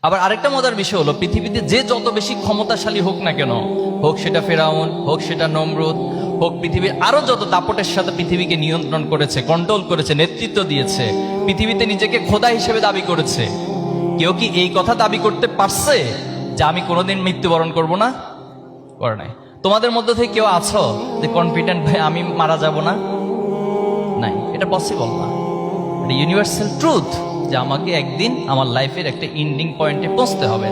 আবার আরেকটা মজার বিষয় হলো, পৃথিবীতে যে যত বেশি ক্ষমতাশালী হোক না কেন, হোক সেটা ফেরাউন, হোক সেটা নমরুদ, হোক পৃথিবীর আরো যত দাপটের সাথে পৃথিবীকে নিয়ন্ত্রণ করেছে, কন্ট্রোল করেছে, নেতৃত্ব দিয়েছে, পৃথিবীতে নিজেকে খোদা হিসেবে দাবি করেছে, কেউ কি এই কথা দাবি করতে পারছে যে আমি কোনোদিন মৃত্যুবরণ করব না? করে নাই। তোমাদের মধ্যে থেকে কেউ আছো যে কনফিডেন্ট ভাই আমি মারা যাব না? নাই, এটা পসিবল না। এটা ইউনিভার্সাল ট্রুথ যে আমাকে একদিন আমার লাইফের একটা এন্ডিং পয়েন্টে পৌঁছতে হবে।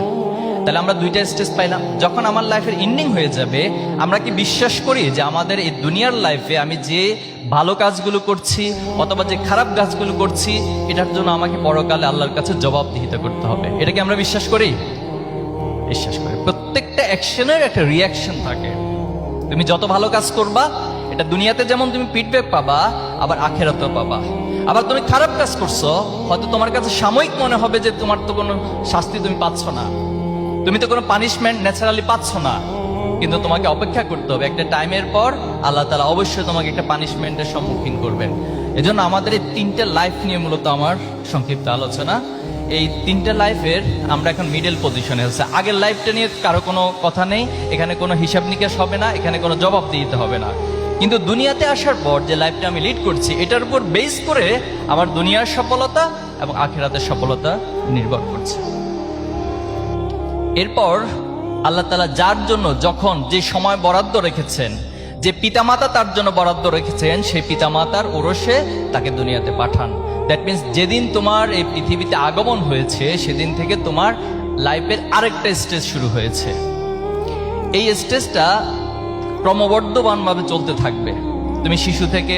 তাহলে আমরা দুইটা স্টেজ পাইলাম। যখন আমার লাইফের এন্ডিং হয়ে যাবে, আমরা কি বিশ্বাস করি যে আমাদের এই দুনিয়ার লাইফে আমি যে ভালো কাজগুলো করছি অথবা যে খারাপ কাজগুলো করছি, এটার জন্য আমাকে পরকালে আল্লাহর কাছে জবাবদিহিতা করতে হবে? এটা কি আমরা বিশ্বাস করি? বিশ্বাস করি। প্রত্যেকটা অ্যাকশনের একটা রিয়াকশন থাকে। তুমি যত ভালো কাজ করবা, এটা দুনিয়াতে যেমন তুমি ফিডব্যাক পাবা, আবার আখেরাতেও পাবা। আবার তুমি খারাপ কাজ করছো, হয়তো তোমার কাছে সাময়িক মনে হবে যে তোমার তো কোনো শাস্তি তুমি পাচ্ছ না, তুমি তো কোনো পানিশমেন্ট ন্যাচারালি পাচ্ছ না, কিন্তু তোমাকে অপেক্ষা করতে হবে। একটা টাইমের পর আল্লাহ তাআলা অবশ্যই তোমাকে একটা পানিশমেন্টের সম্মুখীন করবেন। এজন্য আমাদের এই তিনটে লাইফ নিয়ে মূলত আমার সংক্ষিপ্ত আলোচনা। এই তিনটে লাইফের আমরা এখন মিডল পজিশনে আছে। আগের লাইফটা নিয়ে কারো কোনো কথা নেই, এখানে কোনো হিসাব নিকাশ হবে না, এখানে কোনো জবাব দিতে হবে না। কিন্তু দুনিয়াতে আসার পর যে লাইফটা আমি লিড করছি, এটার উপর বেস করে আমার দুনিয়ার সফলতা এবং আখিরাতের সফলতা নির্ভর করছে। এরপর আল্লাহ তাআলা যার জন্য যখন যে সময় বরাদ্দ রেখেছেন, যে পিতামাতা তার জন্য বরাদ্দ রেখেছেন, সেই পিতামাতার ওরসে তাকে দুনিয়াতে পাঠান। দ্যাট মিনস যেদিন তোমার এই পৃথিবীতে আগমন হয়েছে, সেদিন থেকে তোমার লাইফের আরেকটা স্টেজ শুরু হয়েছে। এই স্টেজটা ক্রমবর্ধমানভাবে চলতে থাকবে। তুমি শিশু থেকে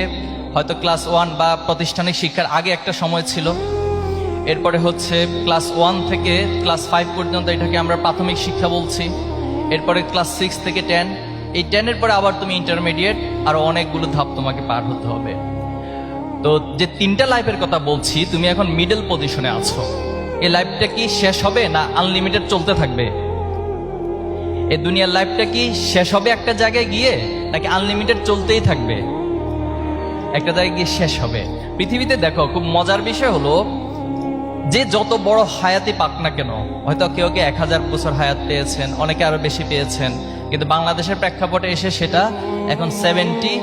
হয়তো ক্লাস 1 বা প্রাতিষ্ঠানিক শিক্ষার আগে একটা সময় ছিল, এরপরে হচ্ছে ক্লাস 1 থেকে ক্লাস 5 পর্যন্ত, এটাকে আমরা প্রাথমিক শিক্ষা বলছি। এরপরে ক্লাস 6 থেকে 10, এই 10-এর পরে আবার তুমি ইন্টারমিডিয়েট, আরো অনেকগুলো ধাপ তোমাকে পার হতে হবে। তো যে তিনটা লাইফের কথা বলছি, তুমি এখন মিডল পজিশনে আছো। এই লাইফটা কি শেষ হবে না আনলিমিটেড চলতে থাকবে? এই দুনিয়ার লাইফটা কি শেষ হবে একটা জায়গায় গিয়ে, নাকি আনলিমিটেড চলতেই থাকবে? একটা জায়গায় গিয়ে শেষ হবে। পৃথিবীতে দেখো, খুব মজার বিষয় হলো যে যত বড় হায়াতি পাক না কেন, হয়তো কেউ 1000 বছর হায়াত পেয়েছেন, অনেকে আরো বেশি পেয়েছেন, কিন্তু বাংলাদেশের প্রেক্ষাপটে এসে সেটা এখন 70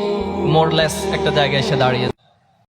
মোরলেস একটা জায়গায় এসে দাঁড়িয়েছে।